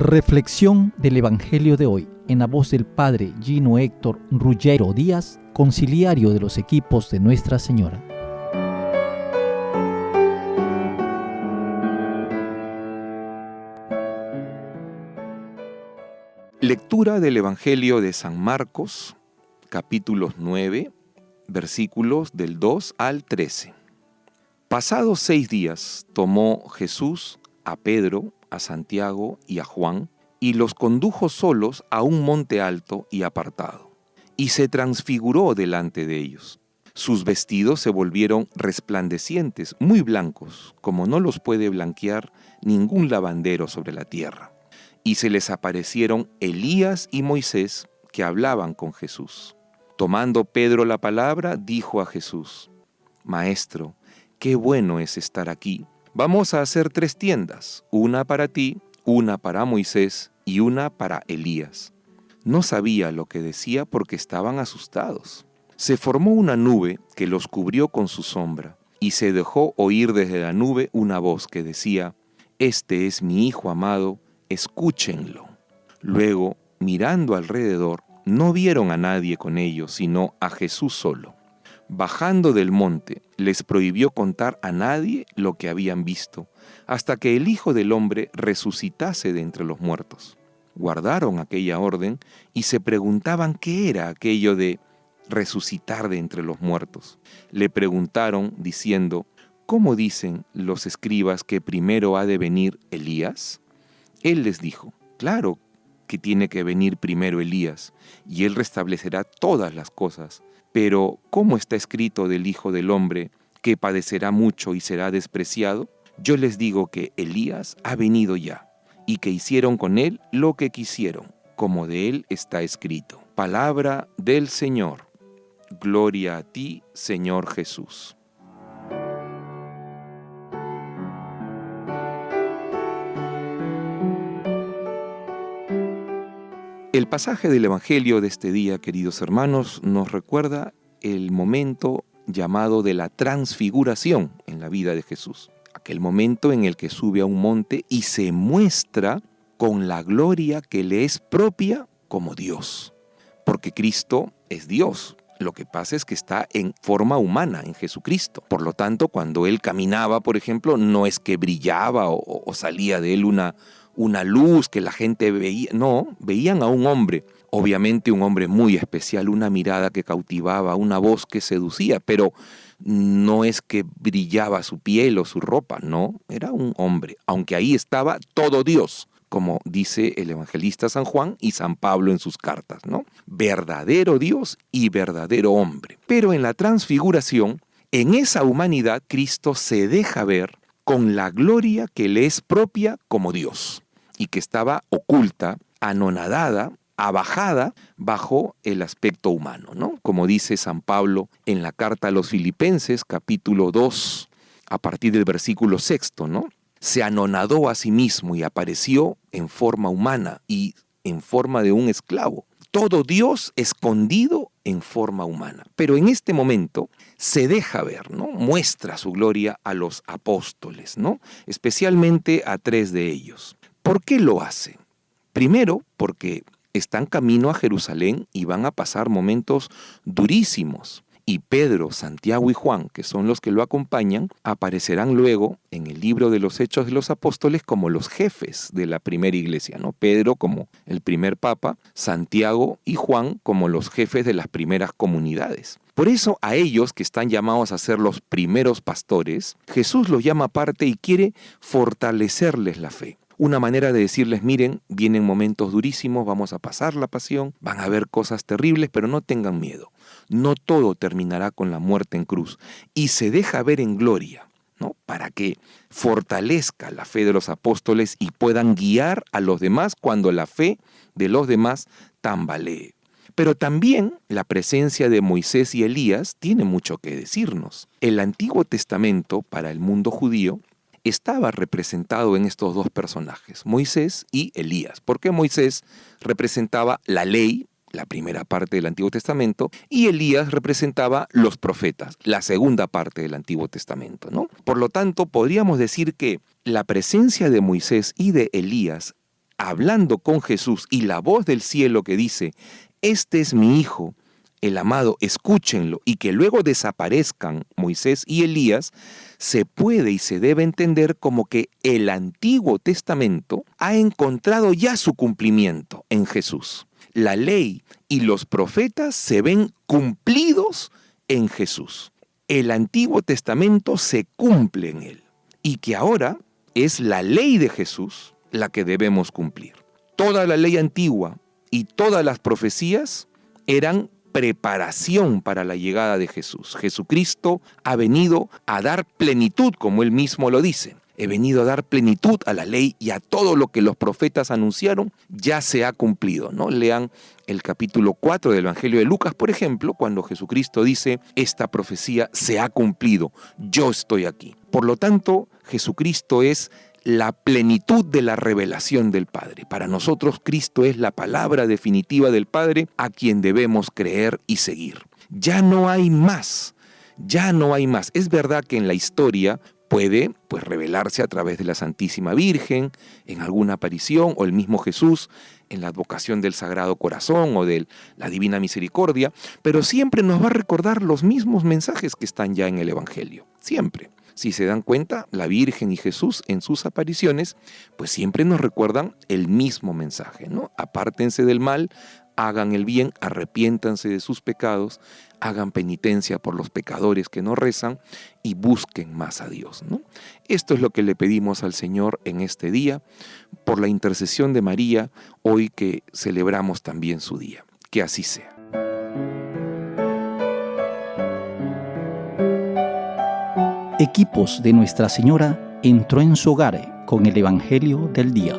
Reflexión del Evangelio de hoy en la voz del Padre Gino Héctor Ruggiero Díaz, conciliario de los equipos de Nuestra Señora. Lectura del Evangelio de San Marcos, capítulos 9, versículos del 2 al 13. Pasados 6 días, tomó Jesús a Pedro, a Santiago y a Juan, y los condujo solos a un monte alto y apartado, y se transfiguró delante de ellos. Sus vestidos se volvieron resplandecientes, muy blancos, como no los puede blanquear ningún lavandero sobre la tierra. Y se les aparecieron Elías y Moisés, que hablaban con Jesús. Tomando Pedro la palabra, dijo a Jesús: Maestro, qué bueno es estar aquí. Vamos a hacer 3 tiendas, una para ti, una para Moisés y una para Elías. No sabía lo que decía porque estaban asustados. Se formó una nube que los cubrió con su sombra, y se dejó oír desde la nube una voz que decía: Este es mi Hijo amado, escúchenlo. Luego, mirando alrededor, no vieron a nadie con ellos, sino a Jesús solo. Bajando del monte, les prohibió contar a nadie lo que habían visto, hasta que el Hijo del Hombre resucitase de entre los muertos. Guardaron aquella orden y se preguntaban qué era aquello de resucitar de entre los muertos. Le preguntaron diciendo: ¿Cómo dicen los escribas que primero ha de venir Elías? Él les dijo: Claro que tiene que venir primero Elías, y él restablecerá todas las cosas. Pero, ¿cómo está escrito del Hijo del Hombre, que padecerá mucho y será despreciado? Yo les digo que Elías ha venido ya, y que hicieron con él lo que quisieron, como de él está escrito. Palabra del Señor. Gloria a ti, Señor Jesús. El pasaje del Evangelio de este día, queridos hermanos, nos recuerda el momento llamado de la transfiguración en la vida de Jesús. Aquel momento en el que sube a un monte y se muestra con la gloria que le es propia como Dios. Porque Cristo es Dios. Lo que pasa es que está en forma humana, en Jesucristo. Por lo tanto, cuando Él caminaba, por ejemplo, no es que brillaba o salía de Él una luz que la gente veía. No, veían a un hombre, obviamente un hombre muy especial, una mirada que cautivaba, una voz que seducía, pero no es que brillaba su piel o su ropa, no, era un hombre, aunque ahí estaba todo Dios, como dice el evangelista San Juan y San Pablo en sus cartas, ¿no? Verdadero Dios y verdadero hombre. Pero en la transfiguración, en esa humanidad, Cristo se deja ver con la gloria que le es propia como Dios y que estaba oculta, anonadada, abajada bajo el aspecto humano, ¿no? Como dice San Pablo en la carta a los Filipenses, capítulo 2, a partir del versículo 6, ¿no? Se anonadó a sí mismo y apareció en forma humana y en forma de un esclavo. Todo Dios escondido en forma humana. Pero en este momento se deja ver, ¿no? Muestra su gloria a los apóstoles, ¿no? Especialmente a 3 de ellos. ¿Por qué lo hace? Primero, porque están camino a Jerusalén y van a pasar momentos durísimos. Y Pedro, Santiago y Juan, que son los que lo acompañan, aparecerán luego en el libro de los Hechos de los Apóstoles como los jefes de la primera iglesia, ¿no? Pedro como el primer papa, Santiago y Juan como los jefes de las primeras comunidades. Por eso a ellos, que están llamados a ser los primeros pastores, Jesús los llama aparte y quiere fortalecerles la fe. Una manera de decirles: miren, vienen momentos durísimos, vamos a pasar la pasión, van a haber cosas terribles, pero no tengan miedo. No todo terminará con la muerte en cruz. Y se deja ver en gloria, ¿no? Para que fortalezca la fe de los apóstoles y puedan guiar a los demás cuando la fe de los demás tambalee. Pero también la presencia de Moisés y Elías tiene mucho que decirnos. El Antiguo Testamento, para el mundo judío, estaba representado en estos 2 personajes, Moisés y Elías. Porque Moisés representaba la ley, la primera parte del Antiguo Testamento, y Elías representaba los profetas, la segunda parte del Antiguo Testamento, ¿no? Por lo tanto, podríamos decir que la presencia de Moisés y de Elías hablando con Jesús y la voz del cielo que dice, este es mi hijo, el amado, escúchenlo, y que luego desaparezcan Moisés y Elías, se puede y se debe entender como que el Antiguo Testamento ha encontrado ya su cumplimiento en Jesús. La ley y los profetas se ven cumplidos en Jesús. El Antiguo Testamento se cumple en él, y que ahora es la ley de Jesús la que debemos cumplir. Toda la ley antigua y todas las profecías eran preparación para la llegada de Jesús. Jesucristo ha venido a dar plenitud, como él mismo lo dice. He venido a dar plenitud a la ley y a todo lo que los profetas anunciaron, ya se ha cumplido, ¿no? Lean el capítulo 4 del Evangelio de Lucas, por ejemplo, cuando Jesucristo dice, esta profecía se ha cumplido, yo estoy aquí. Por lo tanto, Jesucristo es la plenitud de la revelación del Padre. Para nosotros, Cristo es la palabra definitiva del Padre a quien debemos creer y seguir. Ya no hay más, ya no hay más. Es verdad que en la historia puede revelarse a través de la Santísima Virgen, en alguna aparición, o el mismo Jesús, en la advocación del Sagrado Corazón o de la Divina Misericordia, pero siempre nos va a recordar los mismos mensajes que están ya en el Evangelio, siempre. Si se dan cuenta, la Virgen y Jesús en sus apariciones, pues siempre nos recuerdan el mismo mensaje, ¿no? Apártense del mal, hagan el bien, arrepiéntanse de sus pecados, hagan penitencia por los pecadores que no rezan y busquen más a Dios, ¿no? Esto es lo que le pedimos al Señor en este día, por la intercesión de María, hoy que celebramos también su día. Que así sea. Equipos de Nuestra Señora entró en su hogar con el Evangelio del día.